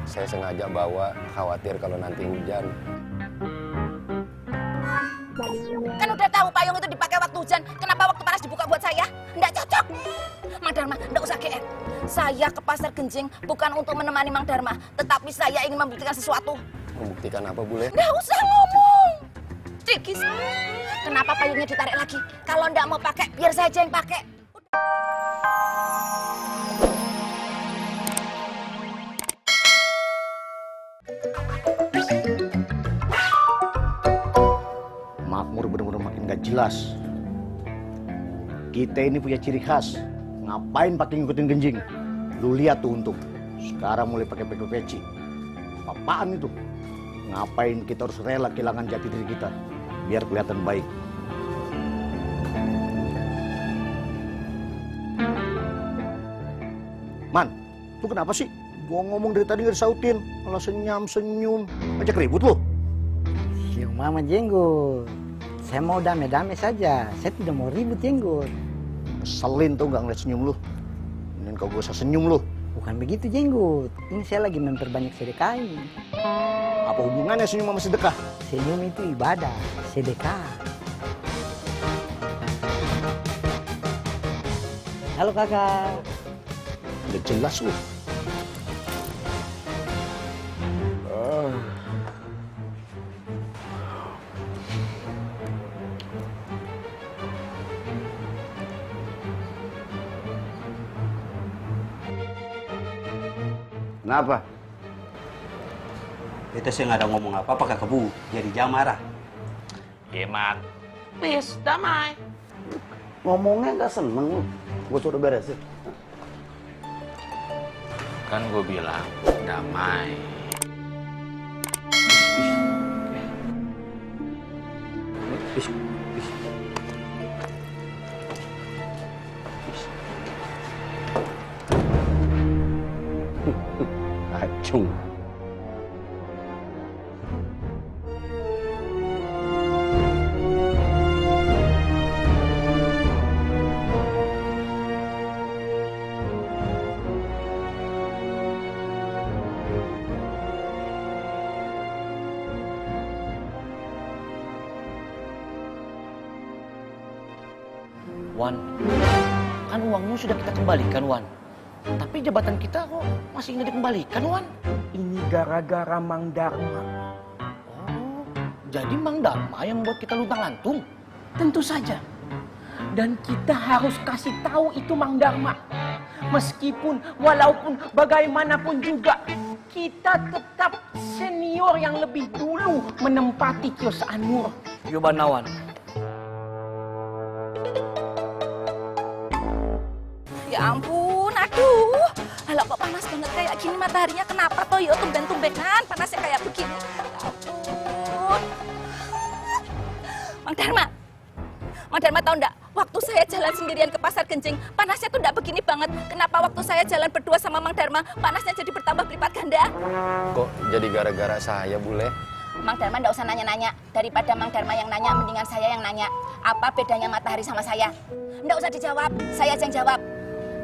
Saya sengaja bawa, khawatir kalau nanti hujan. Kan udah tahu payung itu dipakai waktu hujan. Kenapa waktu panas dibuka buat saya? Nggak cocok. Mang Dharma, nggak usah GR. Saya ke Pasar Genjing bukan untuk menemani Mang Dharma, tetapi saya ingin membuktikan sesuatu. Membuktikan apa, Bule? Nggak usah ngomong. Cikis. Kenapa payungnya ditarik lagi? Kalau nggak mau pakai, biar saya aja yang pakai. Makmur bener-bener makin gak jelas. Kita ini punya ciri khas. Ngapain pakai ngikutin Genjing? Lu lihat tuh untung. Sekarang mulai pakai peci. Apaan itu? Ngapain kita harus rela kehilangan jati diri kita? Biar kelihatan baik. Man, lu kenapa sih? Gua ngomong dari tadi gak disautin. Malah senyum-senyum. Ajak ribut lu. Siung mama Jenggot. Saya mau damai-damai saja. Saya tidak mau ribut Jenggot. Ngeselin tuh gak ngeliat senyum lu. Mending kau gak usah senyum lu. Bukan begitu Jenggot. Ini saya lagi memperbanyak sedekah ini. Apa hubungannya senyum sama sedekah? Senyum itu ibadah, sedekah. Halo kakak. Udah jelas lu. Kenapa? Kita sih nggak ada ngomong apa-apa Kak Kebu. Jadi jangan marah. Iya, Man. Please, damai. Ngomongnya nggak seneng lu. Gue suruh beresin. Kan gue bilang damai. Bis. Acung. Wan, kan uangmu sudah kita kembalikan, Wan. Tapi jabatan kita kok masih nggak dikembalikan, Wan? Ini gara-gara Mang Dharma. Oh, jadi Mang Dharma yang membuat kita luntang-lantung? Tentu saja. Dan kita harus kasih tahu itu Mang Dharma. Meskipun, walaupun bagaimanapun juga, kita tetap senior yang lebih dulu menempati kios Anur. Gimana, Wan? Ya ampun, aduh. Halo kok panas banget kayak gini mataharinya. Kenapa toh yo tumben-tumbenan panasnya kayak begini. Ya ampun. Mang Dharma. Mang Dharma tahu enggak? Waktu saya jalan sendirian ke Pasar Genjing, panasnya tuh enggak begini banget. Kenapa waktu saya jalan berdua sama Mang Dharma, panasnya jadi bertambah berlipat ganda? Kok jadi gara-gara saya, Bule? Mang Dharma enggak usah nanya-nanya. Daripada Mang Dharma yang nanya, mendingan saya yang nanya. Apa bedanya matahari sama saya? Enggak usah dijawab, saya aja yang jawab.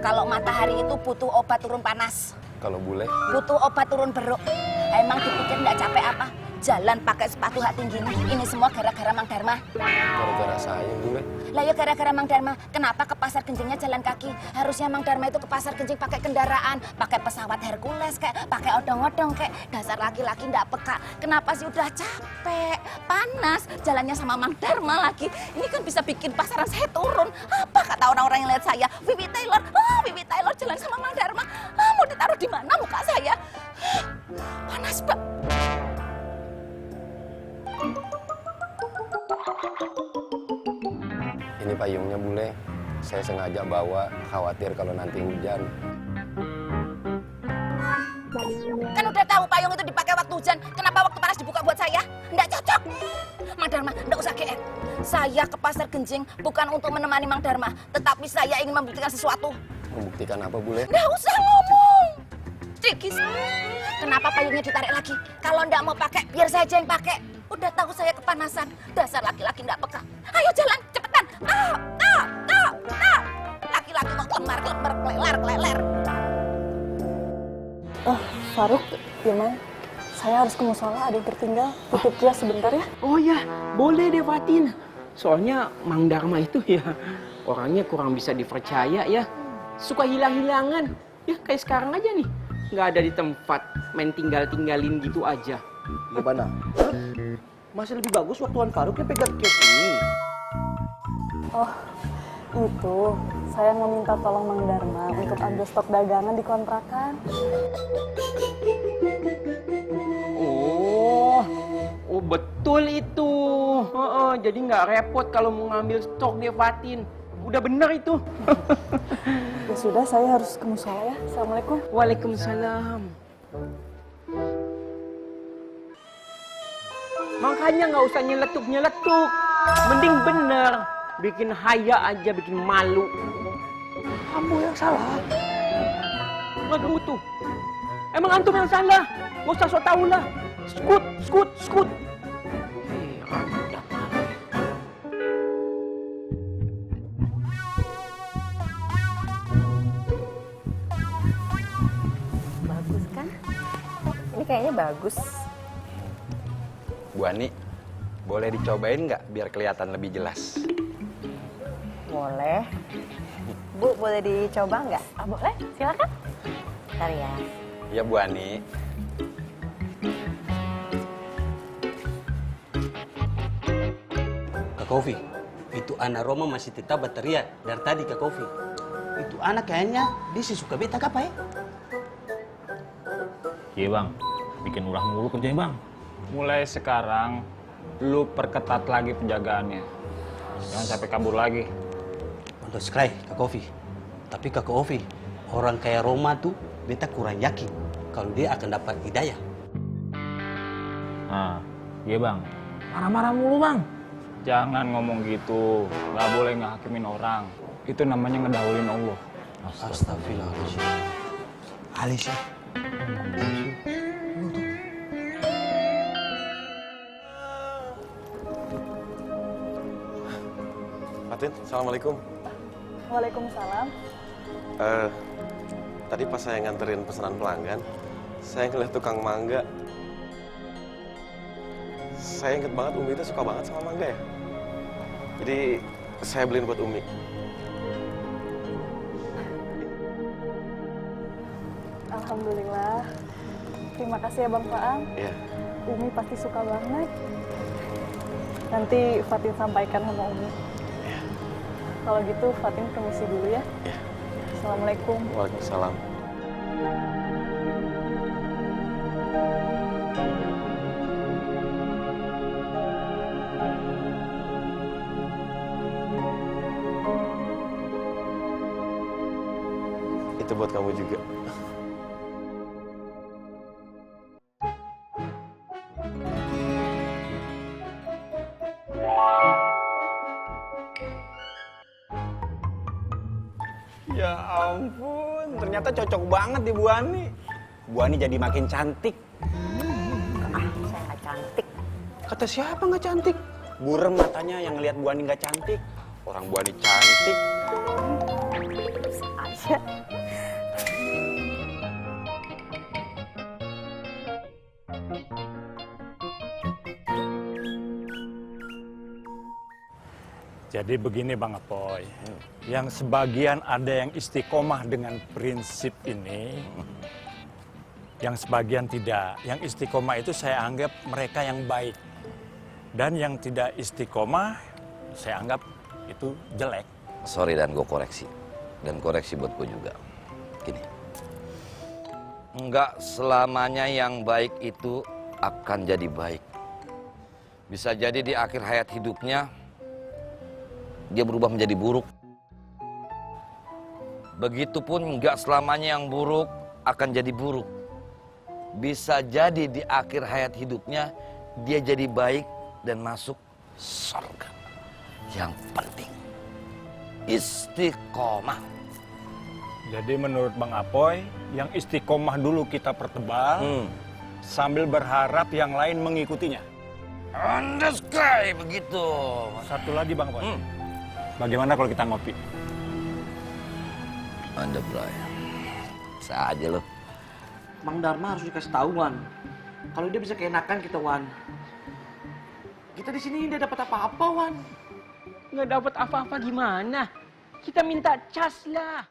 Kalau matahari itu butuh obat turun panas. Kalau Bule? Butuh obat turun beruk. Emang dipikir nggak capek apa? Jalan pakai sepatu hak tinggi ini semua gara-gara Mang Dharma. Gara-gara saya, Bule. Lah ya gara-gara Mang Dharma. Kenapa ke Pasar Genjingnya jalan kaki? Harusnya Mang Dharma itu ke Pasar Genjing pakai kendaraan, pakai pesawat Hercules kayak, pakai odong-odong kayak. Dasar laki-laki nggak peka. Kenapa sih udah capek, panas, jalannya sama Mang Dharma lagi. Ini kan bisa bikin pasaran saya turun. Apa kata orang-orang yang lihat saya? Vivi Taylor, Vivi Taylor jalan sama Mang Dharma. Mau ditaruh di mana muka saya? Panas banget. Ini payungnya, Bule. Saya sengaja bawa, khawatir kalau nanti hujan. Kan udah tahu payung itu dipakai waktu hujan. Kenapa waktu panas dibuka buat saya? Nggak cocok. Mang Dharma, nggak usah GR. Saya ke Pasar Genjing bukan untuk menemani Mang Dharma, tetapi saya ingin membuktikan sesuatu. Membuktikan apa, Bule? Nggak usah ngomong. Cikis. Kenapa payungnya ditarik lagi? Kalau nggak mau pakai, biar saya aja yang pakai. Udah tahu saya kepanasan. Dasar laki-laki nggak peka. Ayo jalan, cepetan. Laki-laki kok lemar, keleler. Oh, Faruk, ya Mang. Saya harus ke musola, ada yang tertinggal. Titip dia sebentar ya. Oh ya, boleh deh Fatin. Soalnya Mang Dharma itu ya orangnya kurang bisa dipercaya ya. Suka hilang-hilangan. Ya kayak sekarang aja nih. Nggak ada di tempat, main tinggal-tinggalin gitu aja. Gimana? Masih lebih bagus waktu Wan Faruk yang pegang kios ini. Oh, itu. Saya mau minta tolong Mang Dharma untuk ambil stok dagangan di kontrakan. Oh betul itu. Jadi nggak repot kalau mau ngambil stok dia Fatin. Udah bener itu. Ya sudah, saya harus ke musola ya. Assalamualaikum. Waalaikumsalam. Makanya nggak usah nyeletuk-nyeletuk. Mending bener. Bikin haya aja, bikin malu. Kamu yang salah. Waduh tuh. Emang antum yang salah. Nggak usah sok tau lah. Skut. Heran tiap hari. Bagus kan? Ini kayaknya bagus. Bu Ani, boleh dicobain nggak biar kelihatan lebih jelas? Boleh. Bu, boleh dicoba nggak? Ah, boleh, silakan. Bentar ya. Iya Bu Ani. Kak Kofi, itu anak Roma masih tetap bateria dari tadi Kak Kofi. Itu anak kayaknya dia sih suka beta apa ya? Iya bang, bikin ulah mulu kerjanya bang. Mulai sekarang, lu perketat lagi penjagaannya. Jangan sampai kabur lagi. Untuk sekali Kak Kofi. Tapi Kak Kofi, orang kayak Roma tuh beta kurang yakin kalau dia akan dapat hidayah. Nah, iya bang. Marah-marah mulu bang. Jangan ngomong gitu. Gak boleh ngehakimin orang. Itu namanya ngedahulin Allah. Astagfirullahaladzim. Alisya. Fatin, Assalamualaikum. Waalaikumsalam. Tadi pas saya nganterin pesanan pelanggan, saya ngeliat tukang mangga. Saya inget banget Umi itu suka banget sama mangga ya. Jadi saya beliin buat Umi. Alhamdulillah. Terima kasih ya Bang Faang. Iya. Umi pasti suka banget. Nanti Fatin sampaikan sama Umi. Iya. Kalau gitu Fatin permisi dulu ya. Iya. Assalamualaikum. Waalaikumsalam. Itu buat kamu juga. Ya ampun, ternyata cocok banget di Bu Ani. Bu Ani jadi makin cantik. Saya nggak cantik. Kata siapa nggak cantik? Burem matanya yang ngelihat Bu Ani nggak cantik. Orang Bu Ani cantik. Aja. Jadi begini Bang Apoy, yang sebagian ada yang istiqomah dengan prinsip ini, yang sebagian tidak. Yang istiqomah itu saya anggap mereka yang baik. Dan yang tidak istiqomah, saya anggap itu jelek. Sorry dan gue koreksi. Dan koreksi buat gue juga. Gini, enggak selamanya yang baik itu akan jadi baik. Bisa jadi di akhir hayat hidupnya, dia berubah menjadi buruk. Begitupun enggak selamanya yang buruk akan jadi buruk. Bisa jadi di akhir hayat hidupnya, dia jadi baik dan masuk surga. Yang penting, istiqomah. Jadi menurut Bang Apoy, yang istiqomah dulu kita pertebal, sambil berharap yang lain mengikutinya. Anda sekali begitu. Satu lagi Bang Apoy. Bagaimana kalau kita ngopi? Anda belai. Saja loh. Mang Dharma harus dikasih tahu, Wan. Kalau dia bisa keenakan kita, Wan. Kita di sini tidak dapat apa-apa, Wan. Nggak dapat apa-apa gimana? Kita minta cas lah.